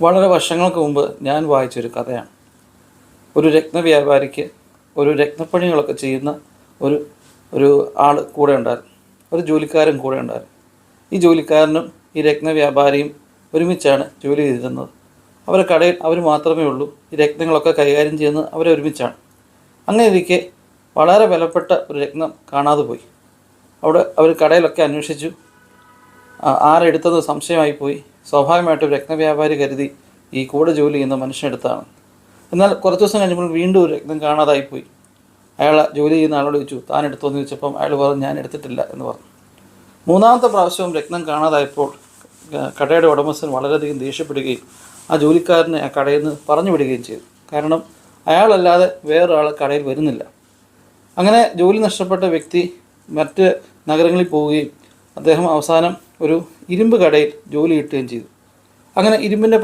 വളരെ വർഷങ്ങൾക്ക് മുമ്പ് ഞാൻ വായിച്ചൊരു കഥയാണ്. ഒരു രത്നവ്യാപാരിക്ക് ഒരു രത്നപ്പണികളൊക്കെ ചെയ്യുന്ന ഒരു ഒരു ആൾ കൂടെ ഉണ്ടായിരുന്നു. ഒരു ജോലിക്കാരൻ കൂടെ ഉണ്ടായിരുന്നു. ഈ ജോലിക്കാരനും ഈ രത്നവ്യാപാരിയും ഒരുമിച്ചാണ് ജോലി ചെയ്തിരുന്നത്. അവരുടെ കടയിൽ അവർ മാത്രമേ ഉള്ളൂ. ഈ രത്നങ്ങളൊക്കെ കൈകാര്യം ചെയ്യുന്നത് അവരെ ഒരുമിച്ചാണ്. അങ്ങനെ ഇരിക്കെ വളരെ വിലപ്പെട്ട ഒരു രത്നം കാണാതെ പോയി. അവിടെ അവർ കടയിലൊക്കെ അന്വേഷിച്ചു. ആരെടുത്തത് സംശയമായിപ്പോയി. സ്വാഭാവികമായിട്ടും രത്നവ്യാപാരി കരുതി ഈ കൂടെ ജോലി ചെയ്യുന്ന മനുഷ്യനെടുത്താണ്. എന്നാൽ കുറച്ച് ദിവസം കഴിഞ്ഞപ്പോൾ വീണ്ടും ഒരു രത്നം കാണാതായിപ്പോയി. അയാൾ ജോലി ചെയ്യുന്ന ആളോട് ചോദിച്ചു, താൻ എടുത്തോ എന്ന് ചോദിച്ചപ്പം അയാൾ പറഞ്ഞു, ഞാൻ എടുത്തിട്ടില്ല എന്ന് പറഞ്ഞു. മൂന്നാമത്തെ പ്രാവശ്യവും രത്നം കാണാതായപ്പോൾ കടയുടെ ഉടമസ്ഥൻ വളരെയധികം ദേഷ്യപ്പെടുകയും ആ ജോലിക്കാരനെ ആ കടയിൽ നിന്ന് പറഞ്ഞു വിടുകയും ചെയ്തു. കാരണം അയാളല്ലാതെ വേറൊരാൾ കടയിൽ വരുന്നില്ല. അങ്ങനെ ജോലി നഷ്ടപ്പെട്ട വ്യക്തി മറ്റ് നഗരങ്ങളിൽ പോവുകയും അദ്ദേഹം അവസാനം ഒരു ഇരുമ്പ് കടയിൽ ജോലി കിട്ടുകയും ചെയ്തു. അങ്ങനെ ഇരുമ്പിൻ്റെ